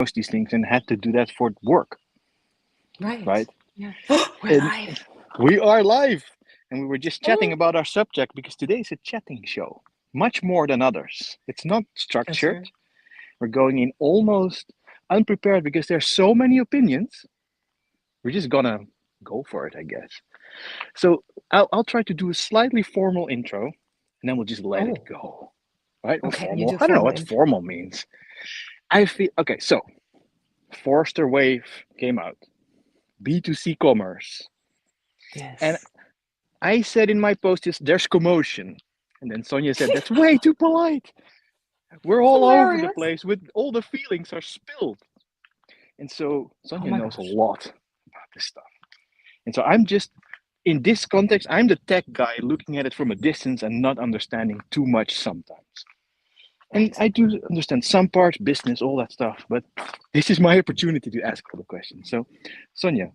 these things and had to do that for work, Right. right? Yeah. We're And live. we are live, and we were just chatting Oh, about our subject because today is a chatting show, much more than others. It's not that's structured. right. We're going in almost unprepared because there's so many opinions. We're just gonna go for it, I guess. So I'll try to do a slightly formal intro, and then we'll just let it Oh, go. Right? Or okay. You formal. do I don't know formal what intro. formal means. I feel okay. So Forrester Wave came out. B2C Commerce. And Yes. I said in my post, there's commotion. And then Sonja said, that's way too polite. We're It's all over the hilarious. place with all the feelings are spilled. And so Oh Sonja my knows a gosh. lot about this stuff. And so I'm just, in this context, I'm the tech guy looking at it from a distance and not understanding too much sometimes. And Right. I do understand some parts, business, all that stuff, but this is my opportunity to ask all the questions. So, Sonja,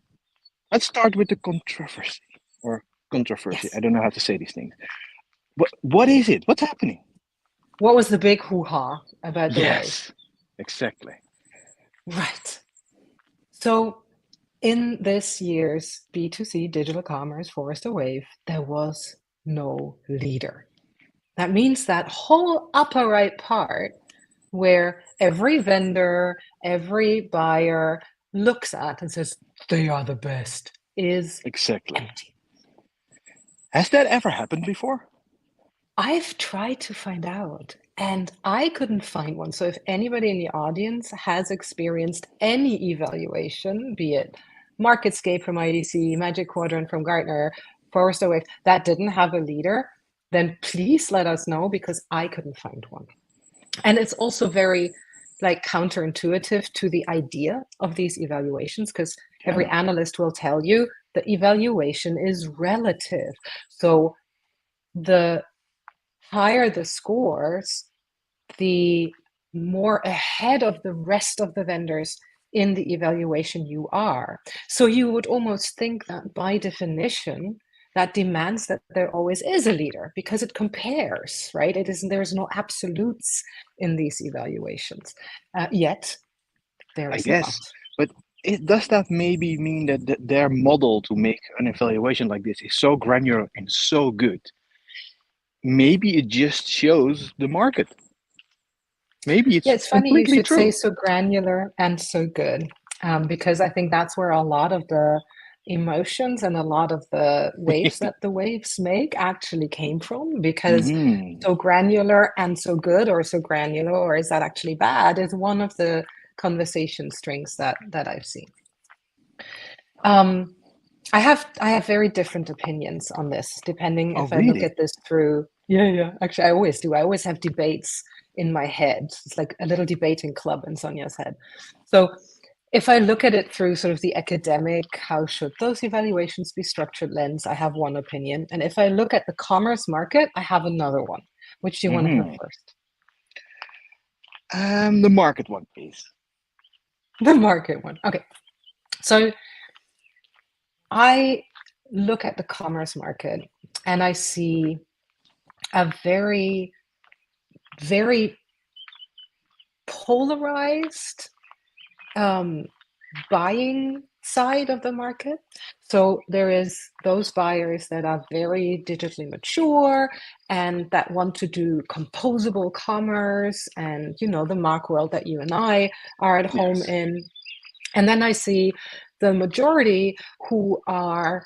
let's start with the controversy or controversy. I Yes. don't know how to say these things. What is it? What's happening? What was the big hoo-ha about the wave? Yes, exactly. Right. So in this year's B2C digital commerce Forrester Wave, there was no leader. That means that whole upper right part where every vendor, every buyer looks at and says, they are the best, is Exactly. empty. Has that ever happened before? I've tried to find out and I couldn't find one. So if anybody in the audience has experienced any evaluation, be it MarketScape from IDC, Magic Quadrant from Gartner, Forrester Wave, that didn't have a leader, then please let us know because I couldn't find one. And it's also very like counterintuitive to the idea of these evaluations because every Yeah, analyst will tell you the evaluation is relative. So the higher the scores, the more ahead of the rest of the vendors in the evaluation you are. So you would almost think that by definition, that demands that there always is a leader because it compares, right? It isn't, there's no absolutes in these evaluations. Yet there I is not. guess. But does that maybe mean that their model to make an evaluation like this is so granular and so good? Maybe it just shows the market. Maybe Yeah, it's it's funny you completely should say true. so granular and so good, because I think that's where a lot of the emotions and a lot of the waves that the waves make actually came from. Because Hmm. so granular and so good, or so granular, or is that actually bad, is one of the conversation strings that I've seen. Um, I have very different opinions on this, depending Oh, if I look really? at this through. Yeah, yeah. Actually, I always do. I always have debates in my head. It's like a little debating club in Sonja's head. So if I look at it through sort of the academic, how should those evaluations be structured lens, I have one opinion. And if I look at the commerce market, I have another one. Which do you want to hear Hmm. first? The market one, please. The market one. Okay. So I look at the commerce market and I see a very, very polarized buying side of the market. So there is those buyers that are very digitally mature and that want to do composable commerce and, you know, the mark world that you and I are at home Yes. in. And then I see the majority who are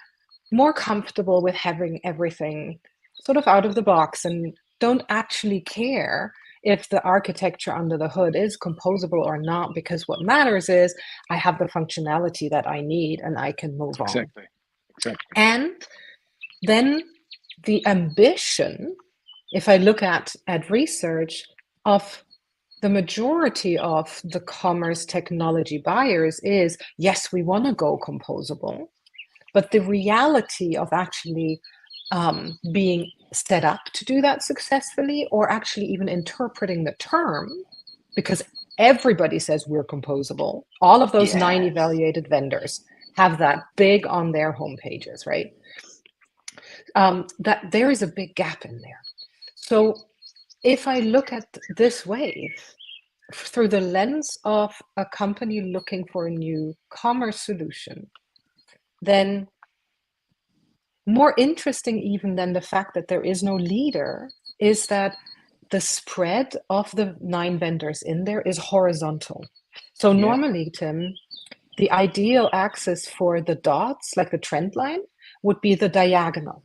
more comfortable with having everything sort of out of the box and don't actually care if the architecture under the hood is composable or not, because what matters is I have the functionality that I need and I can move on. Exactly. Exactly. And then the ambition, if I look at research of the majority of the commerce technology buyers is, yes, we want to go composable, but the reality of actually being set up to do that successfully, or actually even interpreting the term, because everybody says we're composable. All of those 9 Yes. evaluated vendors have that big on their homepages, right? That there is a big gap in there. So if I look at this wave, through the lens of a company looking for a new commerce solution, then more interesting even than the fact that there is no leader is that the spread of the 9 vendors in there is horizontal. So Yeah. normally, Tim, the ideal axis for the dots, like the trend line, would be the diagonal.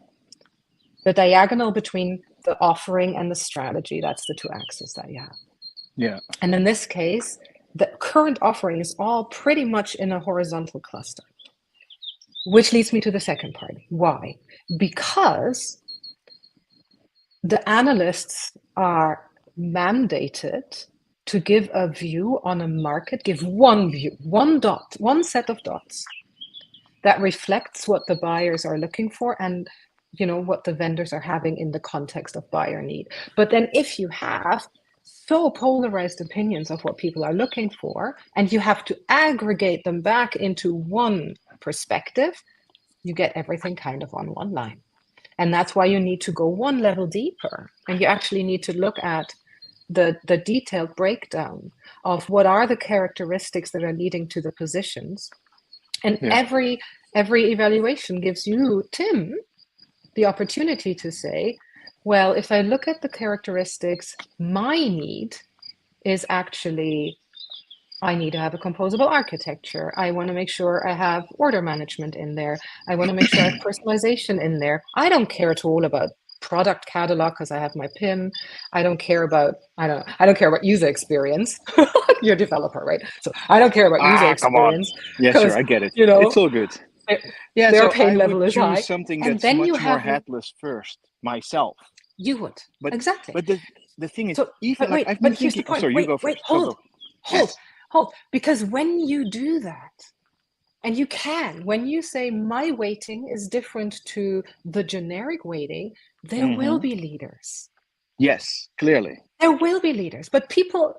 The diagonal between the offering and the strategy. That's the 2 axes that you have. Yeah. And in this case, the current offering is all pretty much in a horizontal cluster. Which leads me to the second part. Why? Because the analysts are mandated to give a view on a market, give one view, one dot, one set of dots that reflects what the buyers are looking for and what the vendors are having in the context of buyer need. But then if you have so polarized opinions of what people are looking for, and you have to aggregate them back into one perspective, you get everything kind of on one line. And that's why you need to go one level deeper. And you actually need to look at the detailed breakdown of what are the characteristics that are leading to the positions. And every evaluation gives you, Tim, the opportunity to say, well, if I look at the characteristics, my need is actually, I need to have a composable architecture. I want to make sure I have order management in there. I want to make sure I have personalization in there. I don't care at all about product catalog because I have my PIM. I don't care about user experience. You're a developer, right? So I don't care about user Come on. experience. Yeah, sure, I get it. You know, it's all good. Yeah, their so pain I level would is choose high. something And that's then much you more have headless first, myself. You would. But exactly. But the thing is, So, even but like wait, I've been but here's the thinking. Oh, point. sorry, you go Wait, first. Go, hold, go. hold, Yes. hold. Because when you do that, and when you say my weighting is different to the generic weighting, there will be leaders. Yes, clearly. There will be leaders. But people,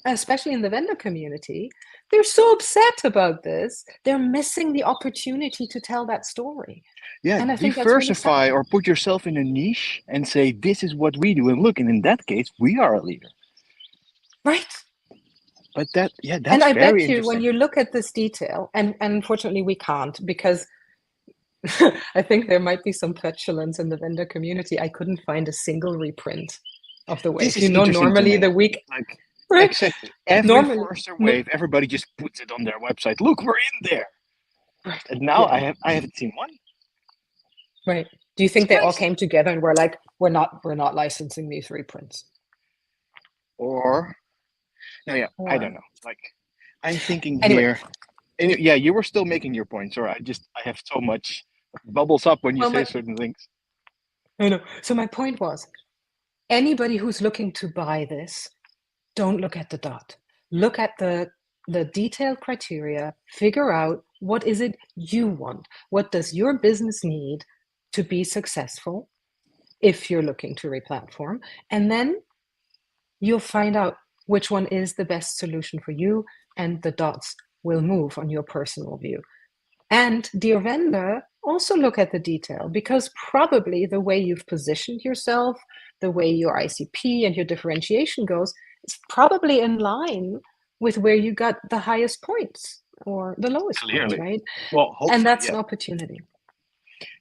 especially in the vendor community, they're so upset about this. They're missing the opportunity to tell that story. Yeah, And I think that's really sad. diversify or put yourself in a niche and say, this is what we do. And look, and in that case, we are a leader. Right. But that's And I very bet you interesting. when you look at this detail, and unfortunately we can't, because I think there might be some petulance in the vendor community. I couldn't find a single reprint of the wave. This is interesting Normally to me. the week, Like, right? exactly. Every Normally, Forrester Wave, everybody just puts it on their website. Look, we're in there. right. And now Yeah. I haven't seen one. Right. Do you think they all came together and were like, we're not licensing these reprints? Or no, yeah, I Or don't know. Like, I'm thinking anyway, here. And yeah, you were still making your point. Sorry, I have so much bubbles up when you say certain things. I know. So my point was, anybody who's looking to buy this, don't look at the dot. Look at the detailed criteria, figure out what is it you want? What does your business need to be successful if you're looking to replatform? And then you'll find out which one is the best solution for you, and the dots will move on your personal view. And dear vendor, also look at the detail, because probably the way you've positioned yourself, the way your ICP and your differentiation goes, is probably in line with where you got the highest points or the lowest points, right? Well, hopefully, and that's an opportunity.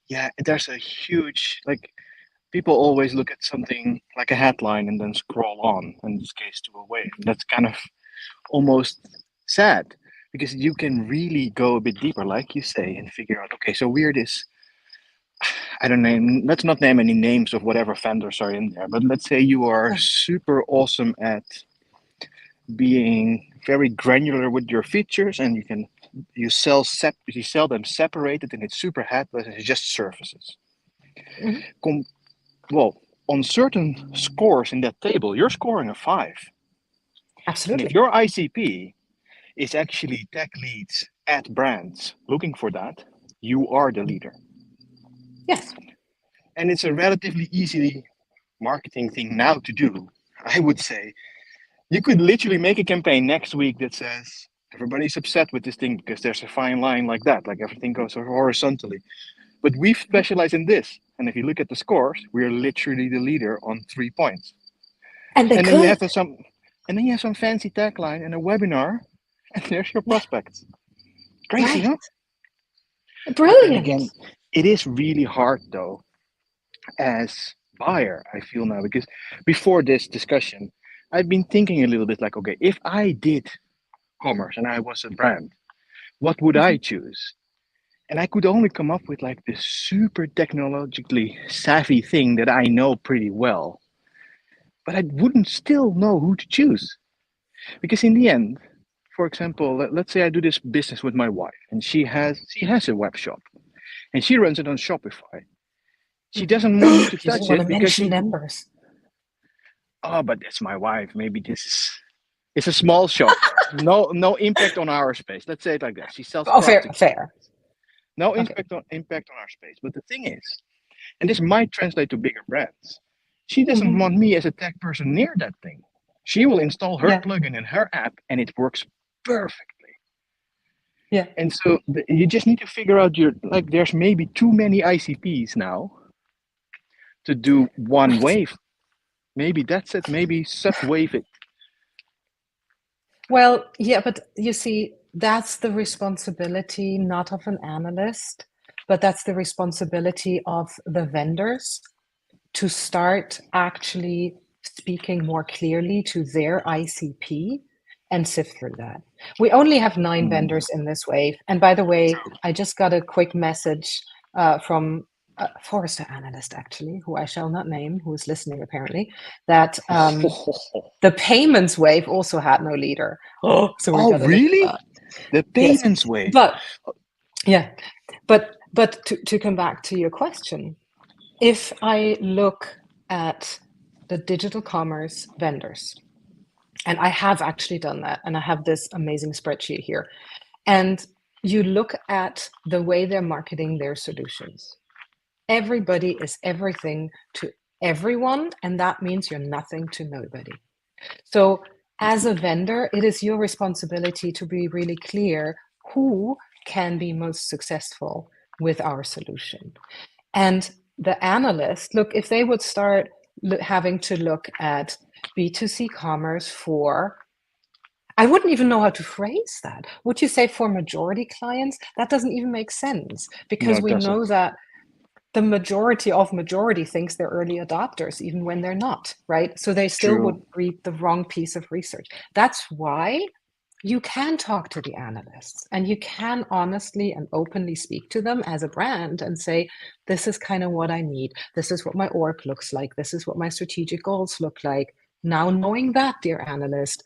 Yeah, there's a huge, like, people always look at something like a headline and then scroll on, in this case, to a wave. That's kind of almost sad, because you can really go a bit deeper, like you say, and figure out, okay, so we're this, I don't know, let's not name any names of whatever vendors are in there, but let's say you are super awesome at being very granular with your features, and you sell them separated, and it's super headless, and it's just surfaces. Well, on certain scores in that table, you're scoring a 5. Absolutely. And if your ICP is actually tech leads at brands looking for that, you are the leader. Yes. And it's a relatively easy marketing thing now to do. I would say you could literally make a campaign next week that says everybody's upset with this thing because there's a fine line like that, like everything goes horizontally. But we've specialized in this. And if you look at the scores, we're literally the leader on 3 points. And then you have some, and then you have some fancy tagline and a webinar, and there's your Yeah, prospects. Crazy, right. huh? But then Brilliant. again, it is really hard though, as buyer, I feel now, because before this discussion, I've been thinking a little bit like, okay, if I did commerce and I was a brand, what would I Mhm. choose? And I could only come up with like this super technologically savvy thing that I know pretty well, but I wouldn't still know who to choose. Because in the end, for example, let's say I do this business with my wife and she has a web shop and she runs it on Shopify. She doesn't want me to You don't touch want to it because mention she, numbers. oh, but that's my wife. Maybe this is, it's a small shop. No impact on our space. Let's say it like that. She sells Oh, fair, plastic fair. bags. No Okay. impact on our space. But the thing is, and this might translate to bigger brands, she doesn't Hmm. want me as a tech person near that thing. She will install her Yeah, plugin in her app and it works perfectly. yeah. And so you just need to figure out your, like, there's maybe too many ICPs now to do one Right. wave. Maybe that's it. Maybe sub-wave it. Well, yeah, but you see, that's the responsibility not of an analyst, but that's the responsibility of the vendors to start actually speaking more clearly to their ICP and sift through that. We only have 9 Mm, vendors in this wave. And by the way, I just got a quick message from a Forrester analyst, actually, who I shall not name, who is listening apparently, that the payments wave also had no leader. Oh, so we oh, got to look at really? that. The Yes, payments wave. but yeah, but to come back to your question, if I look at the digital commerce vendors, and I have actually done that, and I have this amazing spreadsheet here, and you look at the way they're marketing their solutions. Everybody is everything to everyone, and that means you're nothing to nobody. So, as a vendor, it is your responsibility to be really clear who can be most successful with our solution. And the analyst, look, if they would start having to look at B2C commerce for, I wouldn't even know how to phrase that. Would you say for majority clients? That doesn't even make sense No, because it we doesn't. know that the majority of majority thinks they're early adopters, even when they're not, right? So they still would True. read the wrong piece of research. That's why you can talk to the analysts and you can honestly and openly speak to them as a brand and say, this is kind of what I need. This is what my org looks like. This is what my strategic goals look like. Now, knowing that, dear analyst,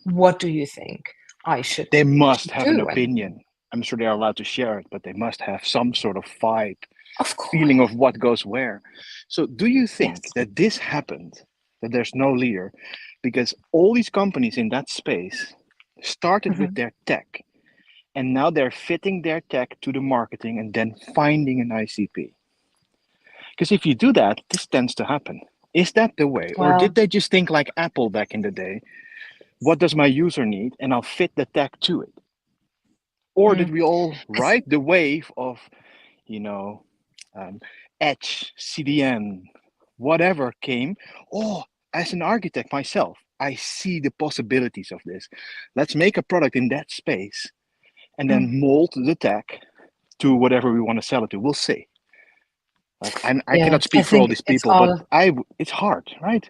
what do you think I should They must have an do? And opinion. I'm sure they are allowed to share it, but they must have some sort of vibe, of feeling course, of what goes where. So, do you think yes. that this happened, that there's no leader, because all these companies in that space started with Mhm. their tech and now they're fitting their tech to the marketing and then finding an ICP? Because if you do that, this tends to happen. Is that the way? Or did Well, they just think like Apple back in the day? What does my user need? And I'll fit the tech to it. Or did mm, we all I th- ride the wave of, you know, um, Edge, CDN, whatever came? Oh, as an architect myself, I see the possibilities of this. Let's make a product in that space and mm. then mold the tech to whatever we want to sell it to. We'll see. Like I Yeah, cannot I speak for all think these people, but it's hard, right?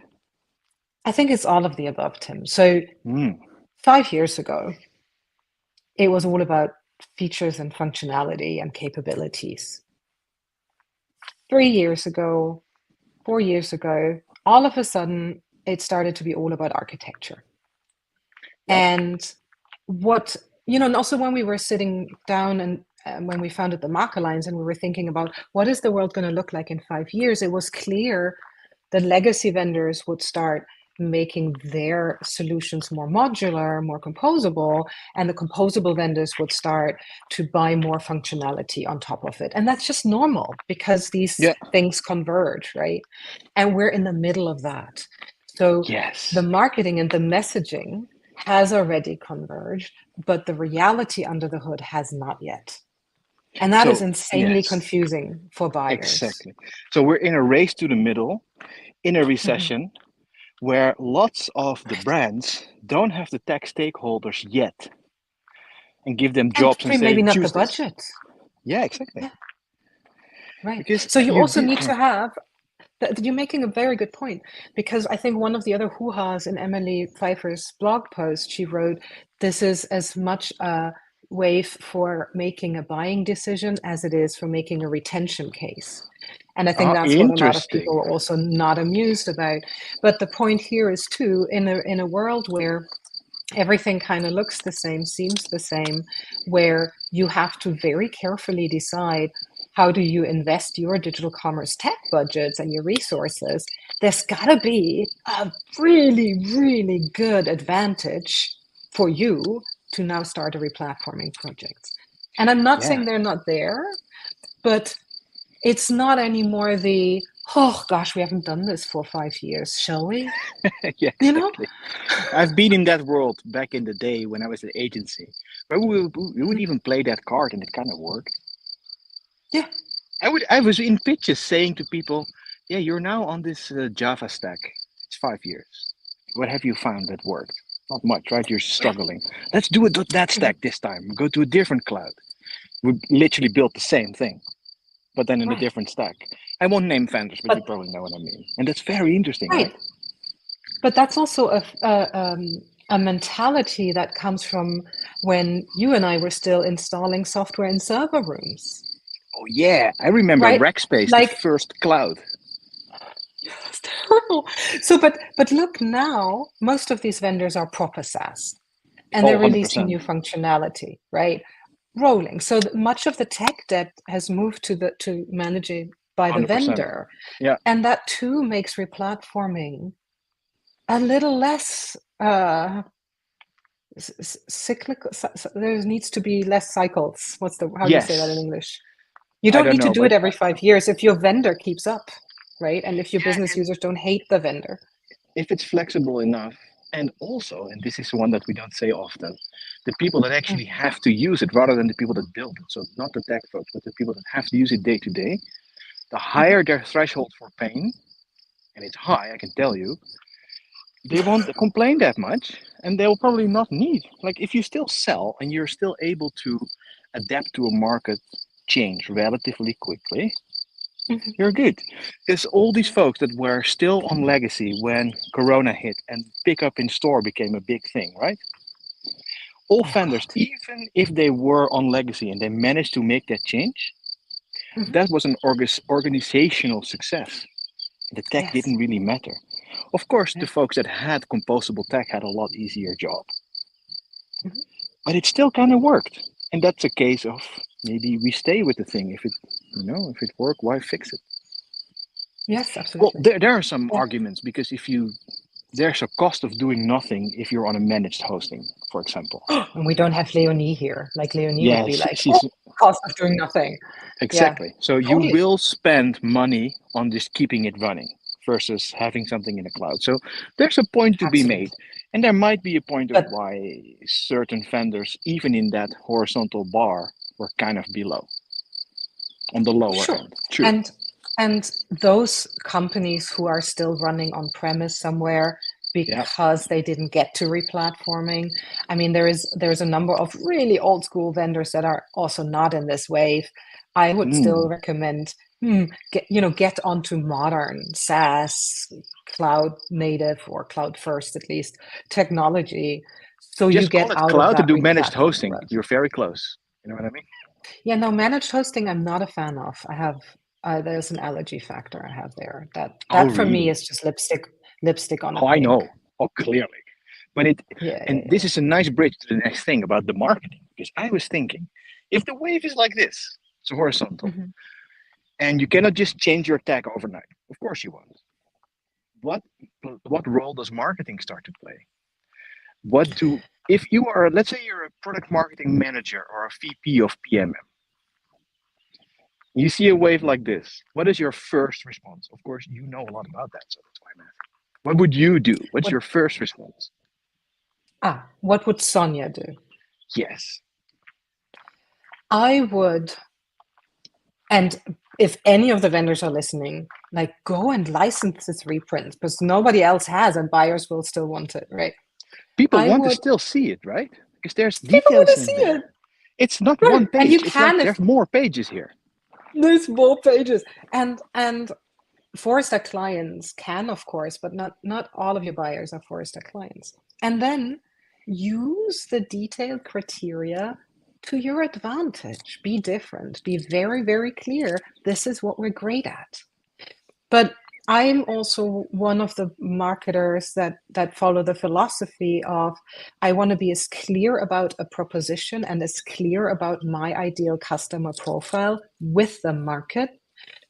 it's all of the above, Tim. So Mm, 5 years ago, it was all about features and functionality and capabilities. 3 years ago, 4 years ago, all of a sudden, it started to be all about architecture. yep. And what, and also when we were sitting down and when we founded the Mark Alliance and we were thinking about what is the world going to look like in 5 years, it was clear the legacy vendors would start making their solutions more modular, more composable, and the composable vendors would start to buy more functionality on top of it. And that's just normal because these Yeah. things converge, right? And we're in the middle of that. So the Yes. marketing and the messaging has already converged, but the reality under the hood has not yet. And that is So insanely yes, confusing for buyers. exactly. So we're in a race to the middle, in a Mhm. recession, where lots of the brands don't have the tech stakeholders yet and give them And jobs and say, maybe not the choose this. budget. Yeah, exactly. Yeah, right. Because So you you also do, need yeah, to have, you're making a very good point, because I think one of the other hoo-has in Emily Pfeiffer's blog post, she wrote, this is as much a wave for making a buying decision as it is for making a retention case. And I think that's what a lot of interesting. people are also not amused about. But the point here is too, in a world where everything kind of looks the same, seems the same, where you have to very carefully decide how do you invest your digital commerce tech budgets and your resources, there's got to be a really, really good advantage for you to now start a replatforming project. And I'm not Yeah, saying they're not there, but it's not anymore the, oh gosh, we haven't done this for 5 years, shall we? yeah, You know? exactly. I've been in that world back in the day when I was at agency, where we would even play that card and it kind of worked. Yeah. I was in pitches saying to people, yeah, you're now on this Java stack. It's 5 years. What have you found that worked? Not much, right? You're struggling. Let's do it with that stack this time. Go to a different cloud. We literally built the same thing, but then in a Right. different stack. I won't name vendors, but you But probably know what I mean. And that's very interesting, right? right. But that's also a mentality that comes from when you and I were still installing software in server rooms, Oh yeah, I remember right? Rackspace, the Like, first cloud. it's terrible. So, but look now, most of these vendors are proper SaaS, and Oh, they're releasing 100%. new functionality, right? Rolling. So much of the tech debt has moved to managing by the 100%. vendor, Yeah, and that too makes replatforming a little less cyclical. There needs to be less cycles. How do you say that in yes. English? You I don't don't need to know, do but it every 5 years if your vendor keeps up, right? And if your yeah, business and users don't hate the vendor. if it's flexible enough, and also, and this is one that we don't say often, the people that actually Mhm. have to use it rather than the people that build it. So not the tech folks, but the people that have to use it day to day. The Mhm. higher their threshold for pain, and it's high, I can tell you, they won't complain that much, and they'll probably not need. Like if you still sell and you're still able to adapt to a market change relatively quickly, Mhm. you're good. Because all these folks that were still on legacy when Corona hit and pick up in store became a big thing, right? All Oh vendors, God. even if they were on legacy and they managed to make that change, Mhm. that was an organizational success. The tech Yes. didn't really matter. Of course, the Yeah. folks that had composable tech had a lot easier job, Mhm. but it still kind of worked. And that's a case of maybe we stay with the thing. If it, if it worked, why fix it? Yes, Well, absolutely. there are some Yeah. arguments because if you there's a cost of doing nothing if you're on a managed hosting, for example. And we don't have Leonie here. Like Leonie would Yeah, be like, oh, she's cost of doing nothing. Yeah, exactly. So you totally. will spend money on just keeping it running versus having something in the cloud. So there's a point to be made. Absolutely. And there might be a point of But why certain vendors, even in that horizontal bar, were kind of below on the lower sure. end. True. And and those companies who are still running on premise somewhere Yeah. because they didn't get to replatforming. I mean, there's a number of really old school vendors that are also not in this wave. I would still Mm. recommend get onto modern SaaS, cloud native or cloud first at least technology, so you Just get call it out of cloud to that do managed replatforming hosting. road. You're very close. You know what I mean? Yeah, no, managed hosting, I'm not a fan of. I have there's an allergy factor I have there. Oh, That for me really? is just lipstick on a Oh, I pig. know. Oh, clearly. But Yeah, and yeah, this yeah. is a nice bridge to the next thing about the marketing. Because I was thinking, if the wave is like this, it's horizontal, Mhm. and you cannot just change your tag overnight. Of course you won't. What what role does marketing start to play? What do if you are, let's say you're a product marketing manager or a VP of PMM, you see a wave like this, what is your first response? Of course, you know a lot about that, so that's why I'm asking. What would you do? What's What your first response? what would Sonia do? Yes. I would, and if any of the vendors are listening, like go and license this reprint because nobody else has and buyers will still want it, right? People I want to would, still see it, right? Because there's people want details to in see it, there. It's not right? one And you page. It's like can if there's more pages here. there's more pages. And Forrester clients can, of course, but not all of your buyers are Forrester clients. And then use the detailed criteria to your advantage. Be different. Be very, very clear. This is what we're great at. But I'm also one of the marketers that follow the philosophy of I want to be as clear about a proposition and as clear about my ideal customer profile with the market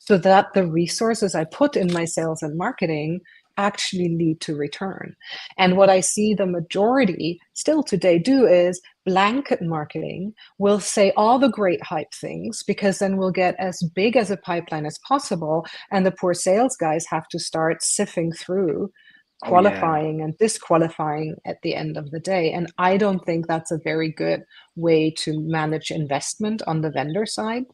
so that the resources I put in my sales and marketing actually lead to return. And what I see the majority still today do is blanket marketing. We'll say all the great hype things because then we'll get as big as a pipeline as possible. And the poor sales guys have to start sifting through Oh yeah. qualifying and disqualifying at the end of the day. And I don't think that's a very good way to manage investment on the vendor side.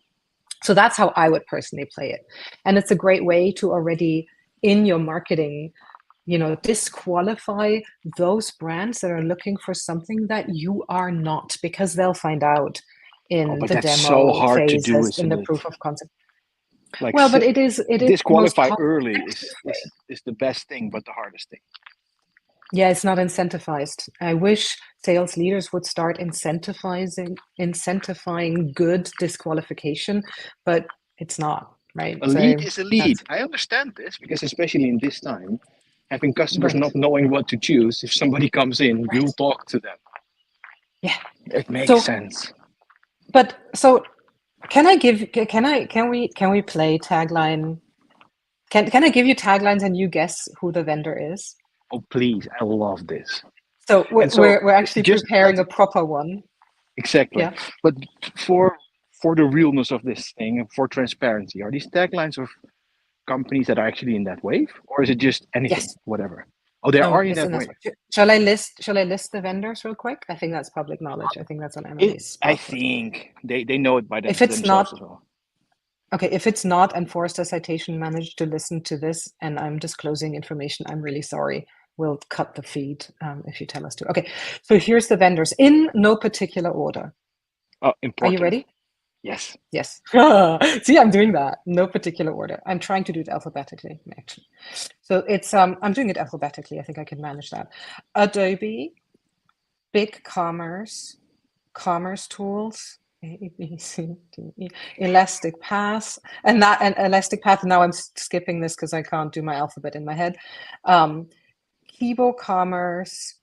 So that's how I would personally play it. And it's a great way to already in your marketing, disqualify those brands that are looking for something that you are not, because they'll find out Oh, in but the that's so demo hard to do, phases, in isn't the it? proof of concept. Like Well, but it is most disqualify cost early effective way. is the best thing, but the hardest thing. Yeah, it's not incentivized. I wish sales leaders would start incentifying good disqualification, but it's not, right? A lead So is a lead. that's I understand this because especially in this time, having customers right. not knowing what to choose, if somebody comes in, Right. you'll talk to them. Yeah. It makes So, sense. but so can we play tagline? Can I give you taglines and you guess who the vendor is? Oh, please, I love this. So we're And so we're, we're actually just let preparing a proper one. exactly. Yeah. But for the realness of this thing and for transparency, are these taglines of companies that are actually in that wave, or is it just anything, Yes. whatever? Oh, they are No, in it's that in this wave. one. Shall I list the vendors real quick? I think that's public knowledge. I think that's on Emily's I Blackboard. think they know it by If it's themselves not, as well. okay, if it's not, and Forrester Citation managed to listen to this, and I'm disclosing information, I'm really sorry. We'll cut the feed if you tell us to. Okay, so here's the vendors in no particular order. Oh, Are you important. ready? Yes. Yes. See, I'm doing that. No particular order. I'm trying to do it alphabetically, actually. So it's I'm doing it alphabetically. I think I can manage that. Adobe, Big Commerce, Commerce Tools, A, B, C, D, E, Elastic Path, and Elastic Path. Now I'm skipping this because I can't do my alphabet in my head. Kibo Commerce,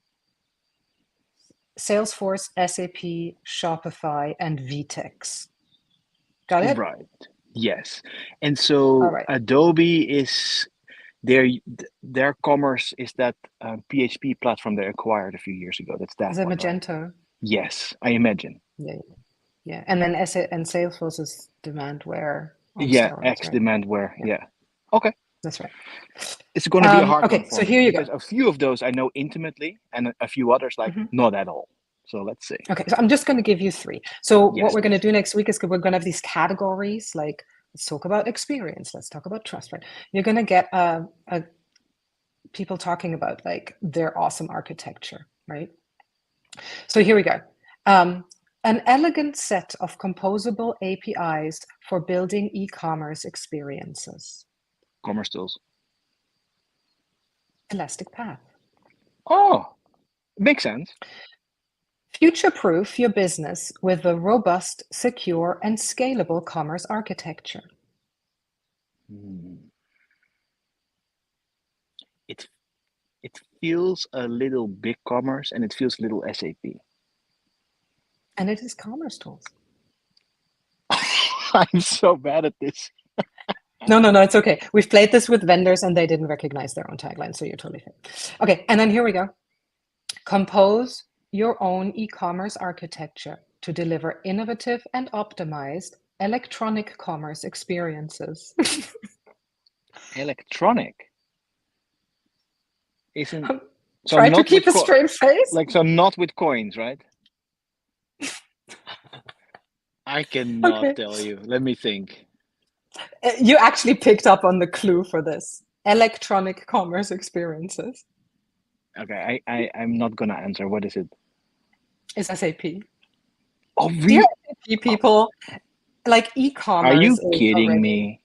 Salesforce, SAP, Shopify, and VTEX. Got it? Right. Yes. And All so right. Adobe is their commerce is that PHP platform they acquired a few years ago. That's that Is it one, right? Magento? Yes, I imagine. Yeah, yeah. And then and Salesforce is Demandware on Yeah, steroids, X right? Demandware. Yeah, Yeah. Okay. that's right. It's going to be a hard one Okay, for so me here you go. because a few of those I know intimately and a few others like Mhm. not at all. So let's see. Okay, so I'm just going to give you three. So what Yes, we're going to please. do next week is we're going to have these categories, like let's talk about experience, let's talk about trust, right? You're going to get people talking about like their awesome architecture, right? So here we go. An elegant set of composable APIs for building e-commerce experiences. Commerce tools. Elastic Path. Oh, makes sense. Future-proof your business with a robust, secure, and scalable commerce architecture. Hmm. It it feels a little big commerce and it feels a little SAP. And it is commerce tools. I'm so bad at this. No, it's okay. We've played this with vendors and they didn't recognize their own tagline, so you're totally fine. Okay, and then here we go. Compose your own e-commerce architecture to deliver innovative and optimized electronic commerce experiences. Electronic isn't so Try to not keep with a straight face. like so not with coins, right? I cannot Okay. tell you. Let me think. You actually picked up on the clue for this. Electronic commerce experiences Okay, I'm not gonna answer. What is it? is SAP. Oh, Dear really? SAP people, like Are e-commerce you is kidding already me?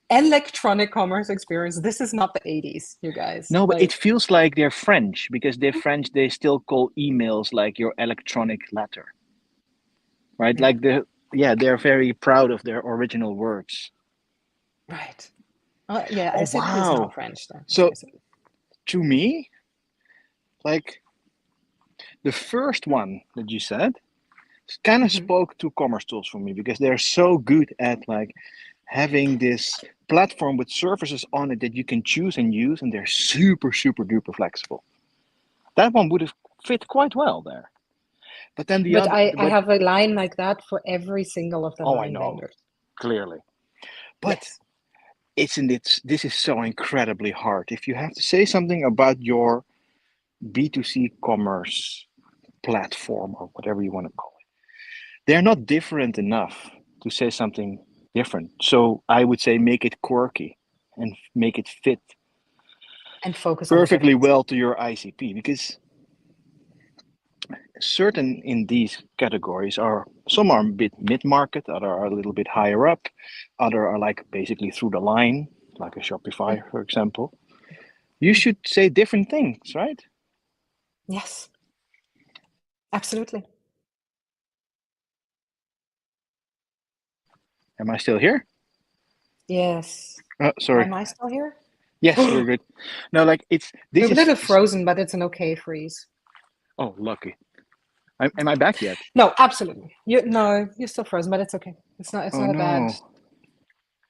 electronic commerce experience. This is not the 80s, you guys. No, but it Like, feels like they're French because they're French. They still call emails like your electronic letter, right? yeah, Like yeah, they're very proud of their original words. right. Yeah, Oh, SAP is not wow. French then. It's So SAP. to me, like the first one that you said kind of Mhm. spoke to commerce tools for me because they're so good at like having this platform with services on it that you can choose and use, and they're super, super duper flexible. That one would have fit quite well there. But then the But other, I but have a line like that for every single of the oh, I 9 know, vendors. clearly. But Yes. isn't it, this is so incredibly hard. If you have to say something about your B2C commerce platform or whatever you want to call it, they're not different enough to say something different. So I would say make it quirky and make it fit And focus on the perfectly difference. well to your ICP because certain in these categories are some are a bit mid-market, other are a little bit higher up, other are like basically through the line, like a Shopify, for example. You Mhm. should say different things, right? Yes, absolutely. Am I still here? Yes. Oh, sorry. Am I still here? Yes, you're You're good. No, like this a is little frozen, but it's an okay freeze. oh, lucky. Am I back yet? No, absolutely. No, you're still frozen, but it's okay. It's Oh not a bad no.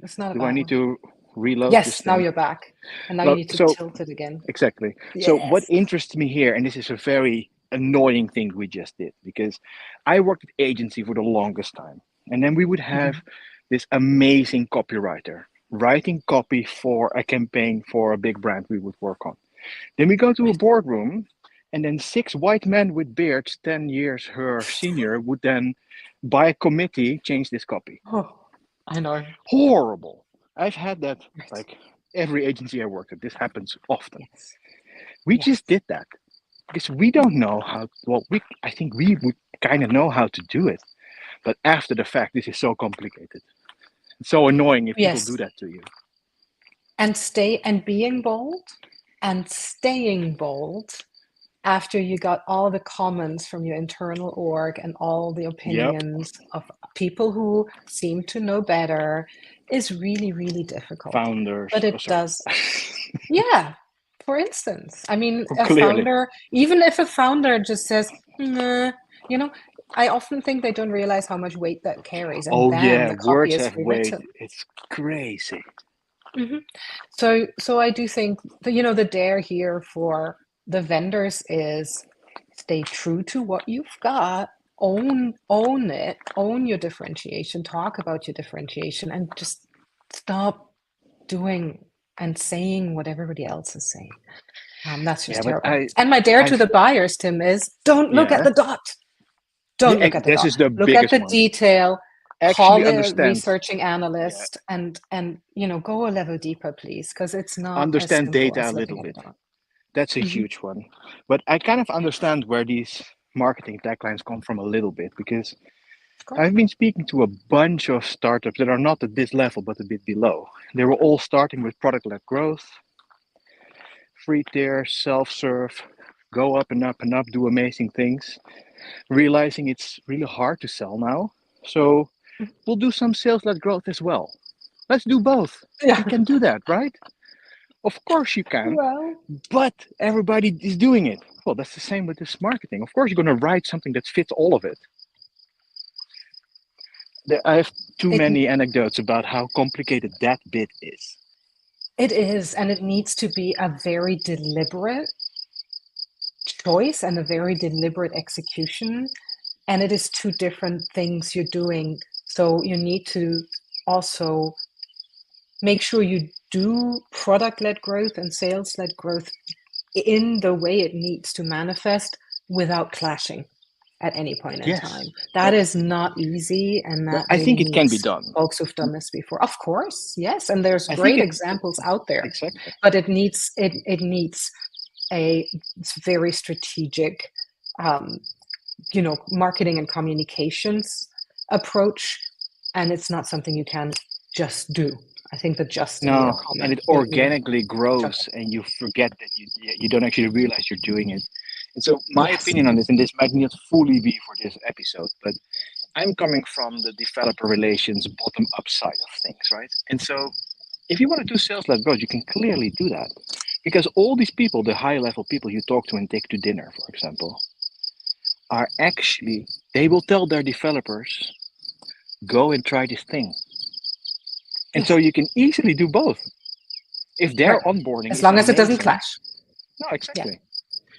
it's not a Do I bad need one. to reload this Yes, now thing? you're back. And now you No, need to so tilt it again. exactly. So what Yes. interests me here, and this is a very annoying thing we just did, because I worked at agency for the longest time, and then we would have Mhm. this amazing copywriter writing copy for a campaign for a big brand we would work on. Then we go to a Right. boardroom, and then six white men with beards, 10 years her senior, would then, by a committee, change this copy. Oh, I know. Horrible. I've had that Right. like every agency I worked at. This happens often. Yes. We Yes. just did that because we don't Mhm. know how. Well, we I think we would kind of know how to do it, but after the fact, this is so complicated. It's so annoying if people do Yes. that to you. And being bold and staying bold after you got all the comments from your internal org and all the Yep. opinions of people who seem to know better is really, really difficult. Founders. But Oh, it sorry. does, yeah. For instance, I mean, Oh, a clearly. founder, even if a founder just says, nah, you know, I often think they don't realize how much weight that carries, and Oh bam, yeah, the copy words is have weight. rewritten. It's crazy. Mhm. So I do think that, the dare here for the vendors is stay true to what you've got, own it, own your differentiation, talk about your differentiation, and just stop doing and saying what everybody else is saying. That's Yeah, just but terrible. And my dare to I've, the buyers, Tim, is don't look at yeah, the dot. Don't yeah. look at the This dot. is the Look at biggest the one. detail. Call Actually the understand. researching Yeah, analyst and go a level deeper, please, because it's not as understand simple data a as little looking at the bit. dot. That's a Hmm. huge one. But I kind of understand where these marketing taglines come from a little bit because Go I've been speaking to a bunch of startups that are not at this level but a bit below. They were all starting with product led growth, free tier, self serve, go up and up, do amazing things, realizing it's really hard to sell now. So on. we'll do some sales led growth as well. Let's do both. Yeah. We can do that, right? Of course you can, Well, but everybody is doing it. Well, that's the same with this marketing. Of course, you're going to write something that fits all of it. I have too it many anecdotes about how complicated that bit is. it is, and it needs to be a very deliberate choice and a very deliberate execution. And it is two different things you're doing. So you need to also make sure you do product-led growth and sales-led growth in the way it needs to manifest without clashing. at any point in Yes. time. That is not easy, and Well, that I think really it can be needs done. folks who've done this before. Of course, yes, and there's I think great it examples out there, exactly. but it needs a very strategic, um, marketing and communications approach, and it's not something you can just do. I think the just in your No, and comment, it organically grows, and you forget that you don't actually realize you're doing it. And so, my yes, opinion on this, and this might not fully be for this episode, but I'm coming from the developer relations bottom up side of things, right? And so, if you want to do sales led growth, you can clearly do that because all these people, the high level people you talk to and take to dinner, for example, are actually, they will tell their developers, go and try this thing. And so yes, you can easily do both. If their right. onboarding As is long as it doesn't amazing, clash. no, Yeah. exactly.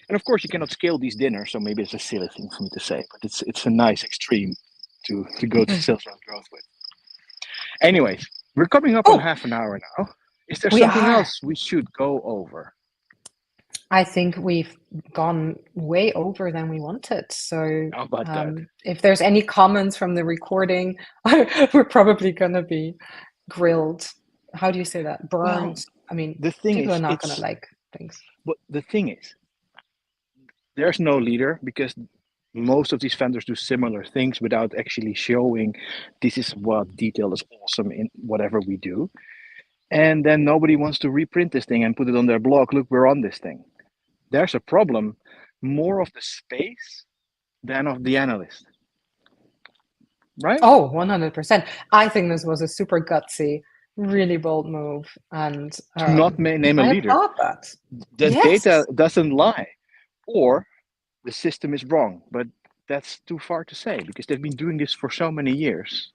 And of course, you cannot scale these dinners, so maybe it's a silly thing for me to say, but it's a nice extreme to go to sales led growth with. Anyways, we're coming up on Oh, half an hour now. Is there we something are. else we should go over? I think we've gone way over than we wanted. So How about that? if there's any comments from the recording, we're probably going to be grilled. How do you say that? Well, Burned. I mean, the thing people are is, not going to like things. there's no leader because most of these vendors do similar things without actually showing this is what detail is awesome in whatever we do. And then nobody wants to reprint this thing and put it on their blog. Look, we're on this thing. There's a problem more of the space than of the analyst, right? Oh, 100%. I think this was a super gutsy, really bold move. And To not name a I leader. applaud that. The data Yes. doesn't lie, or the system is wrong. But that's too far to say because they've been doing this for so many years.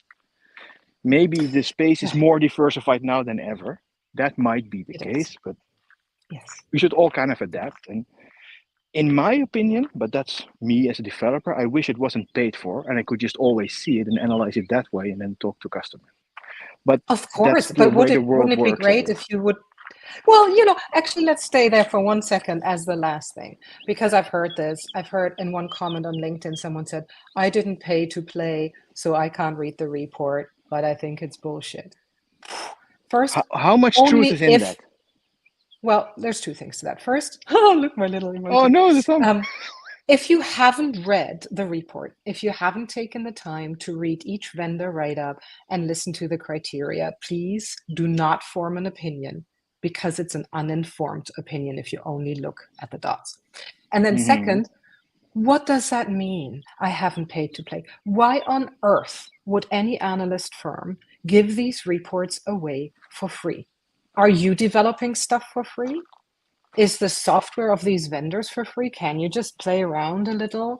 Maybe the space is Yeah, more diversified now than ever. That might be the it is. case, but Yes. we should all kind of adapt. And in my opinion, but that's me as a developer, I wish it wasn't paid for and I could just always see it and analyze it that way and then talk to customers. But Of that's course, the but way the wouldn't world it be works, I great guess. if you would? Well, actually, let's stay there for 1 second as the last thing, because I've heard this. I've heard in one comment on LinkedIn, someone said, I didn't pay to play, so I can't read the report, but I think it's bullshit. First, How much truth only is in if, that? well, there's two things to that. First, oh, look, my little Oh emoji. no, the thumb. If you haven't read the report, if you haven't taken the time to read each vendor write-up and listen to the criteria, please do not form an opinion because it's an uninformed opinion if you only look at the dots. And then Mm-hmm. second, what does that mean? I haven't paid to play. Why on earth would any analyst firm give these reports away for free? Are you developing stuff for free? Is the software of these vendors for free? Can you just play around a little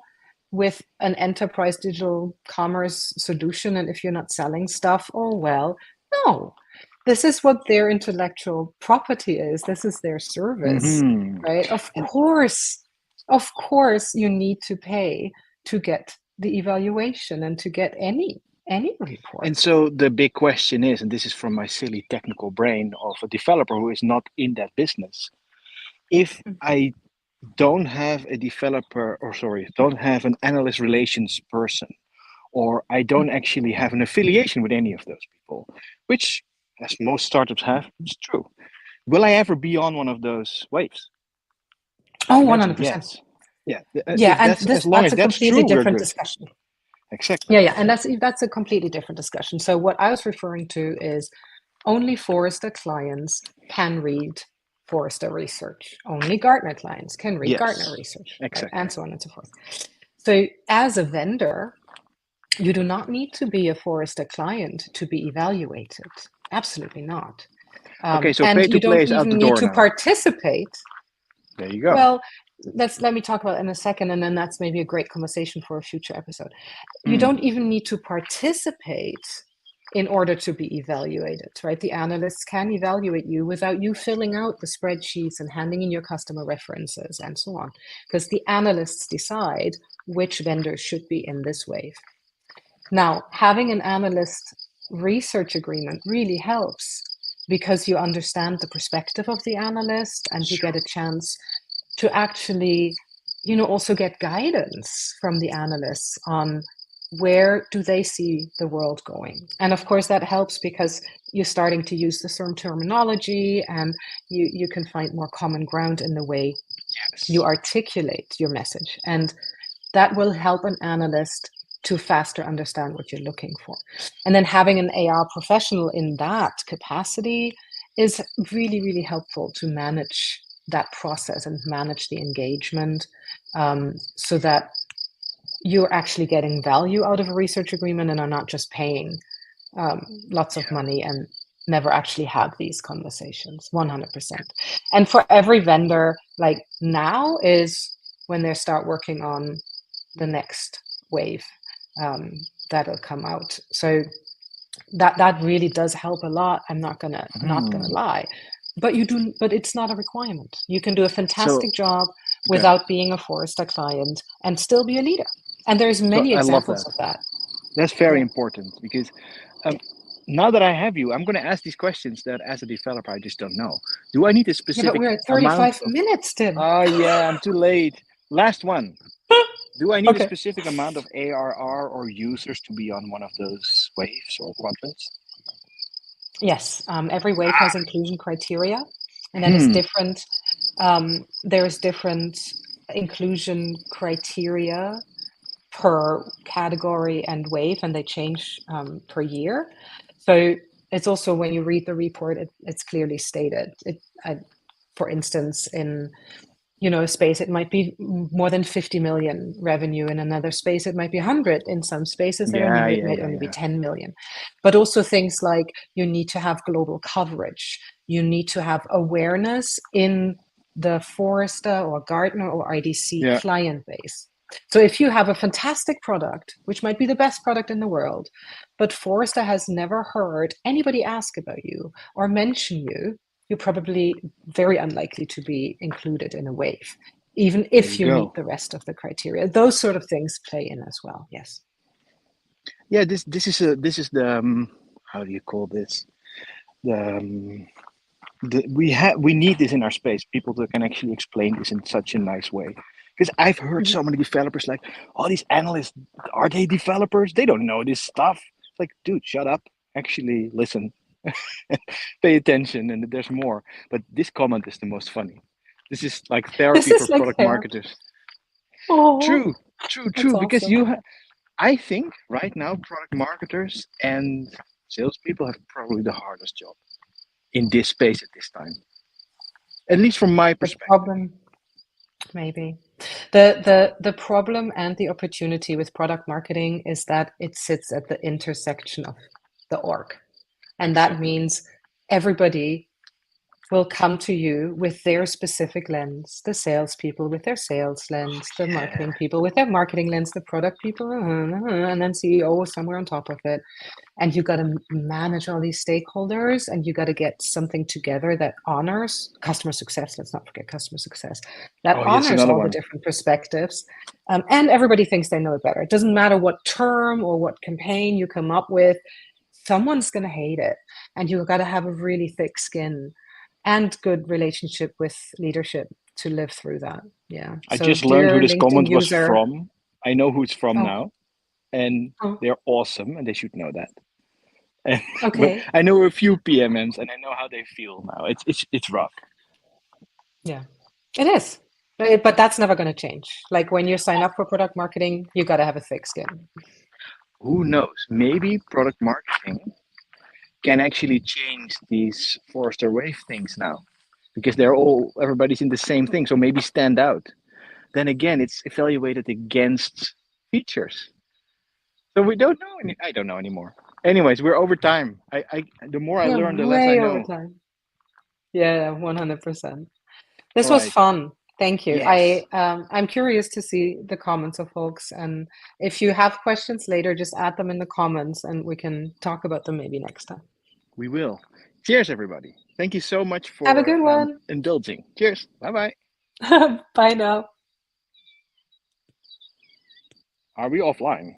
with an enterprise digital commerce solution? And if you're not selling stuff, oh, well, no. This is what their intellectual property is. This is their service, Mm-hmm. right? Of course, you need to pay to get the evaluation and to get any report. And so the big question is, and this is from my silly technical brain of a developer who is not in that business, if I don't have a developer, or sorry, don't have an analyst relations person, or I don't actually have an affiliation with any of those people, which, as most startups have, is true. Will I ever be on one of those waves? I Oh, imagine 100%. yes. Yeah, Yeah, if and that's as this long that's as a that's completely true, we're different good. discussion. Exactly. Yeah, and that's a completely different discussion. So what I was referring to is only Forrester clients can read Forrester research. Only Gartner clients can read Gartner Yes, research, right? exactly. And so on and so forth. So as a vendor, you do not need to be a Forrester client to be evaluated. Absolutely not. Okay, so And pay to you play don't is out the even need door to now. participate. There you go. Well, let me talk about it in a second, and then that's maybe a great conversation for a future episode. You Mm. don't even need to participate in order to be evaluated, right? The analysts can evaluate you without you filling out the spreadsheets and handing in your customer references and so on, because the analysts decide which vendors should be in this wave. Now, having an analyst research agreement really helps because you understand the perspective of the analyst and you Sure. get a chance to actually also get guidance from the analysts on where do they see the world going. And of course that helps because you're starting to use the certain terminology, and you can find more common ground in the way you Yes. articulate your message. And that will help an analyst to faster understand what you're looking for. And then having an AR professional in that capacity is really, really helpful to manage that process and manage the engagement, so that you're actually getting value out of a research agreement and are not just paying lots of Yeah. money and never actually have these conversations. 100%. And for every vendor, like now is when they start working on the next wave, that'll come out. So that really does help a lot. I'm not gonna Hmm. lie. But it's not a requirement. You can do a So, fantastic job okay. without being a Forrester client and still be a leader. And there's So many I love examples that. of that. That's very Yeah. important because Yeah. um, now that I have you, I'm going to ask these questions that as a developer I just don't know. Do I need a Yeah, but specific we're at amount 35 of? minutes, Tim. Oh yeah, I'm too late. Last one. Do I need a Okay. specific amount of ARR or users to be on one of those waves or quadrants? Yes, every wave has inclusion criteria, and that is Hmm. different. There's different inclusion criteria per category and wave, and they change per year. So it's also when you read the report, it's clearly stated. For instance, in a space, it might be more than 50 million revenue. In another space, it might be 100. In some spaces, Yeah, it yeah, might yeah, only be yeah. 10 million. But also things like you need to have global coverage. You need to have awareness in the Forrester or Gartner or IDC Yeah. client base. So if you have a fantastic product, which might be the best product in the world, but Forrester has never heard anybody ask about you or mention you, you're probably very unlikely to be included in a wave, even There if you you meet go. the rest of the criteria. Those sort of things play in as well. Yes. Yeah. This is the how do you call this? The we need this in our space. People that can actually explain this in such a nice way. Because I've heard Mhm. so many developers like, "Oh, these analysts, are they developers? They don't know this stuff." It's like, dude, shut up. Actually, listen, pay attention, and there's more. But this comment is the most funny. This is like This therapy for is like product therapy. marketers. Oh, True, true, that's true. Because awesome. I think right now product marketers and salespeople have probably the hardest job in this space at this time. At least from my The perspective. problem, maybe. The problem and the opportunity with product marketing is that it sits at the intersection of the org. And that Exactly. means everybody will come to you with their specific lens, the salespeople with their sales lens, the Yeah. marketing people with their marketing lens, the product people, and then CEO somewhere on top of it. And you got to manage all these stakeholders, and you got to get something together that honors customer success. Let's not forget customer success. That Oh, yes, honors another all the one. different perspectives. And everybody thinks they know it better. It doesn't matter what term or what campaign you come up with, someone's going to hate it. And you've got to have a really thick skin and good relationship with leadership to live through that. Yeah. I So, just learned who dear this LinkedIn comment was user. from. I know who it's from Oh, now, and oh, they're awesome, and they should know that. And, but okay. I know a few PMMs, and I know how they feel now. It's rough. Yeah, it is. But that's never going to change. Like when you sign up for product marketing, you got to have a thick skin. Who knows? Maybe product marketing can actually change these Forrester Wave things now, because everybody's in the same thing. So maybe stand out. Then again, it's evaluated against features. So we don't know any. I don't know anymore. Anyways, we're over time. The more I We're learn, the less I way over know. time. Yeah, 100%. This All was right. fun. Thank you. Yes, I'm curious to see the comments of folks, and if you have questions later, just add them in the comments, and we can talk about them maybe next time. we will. Cheers, everybody. Thank you so much Have a for good one. indulging. Cheers. Bye bye. Bye now. Are we offline?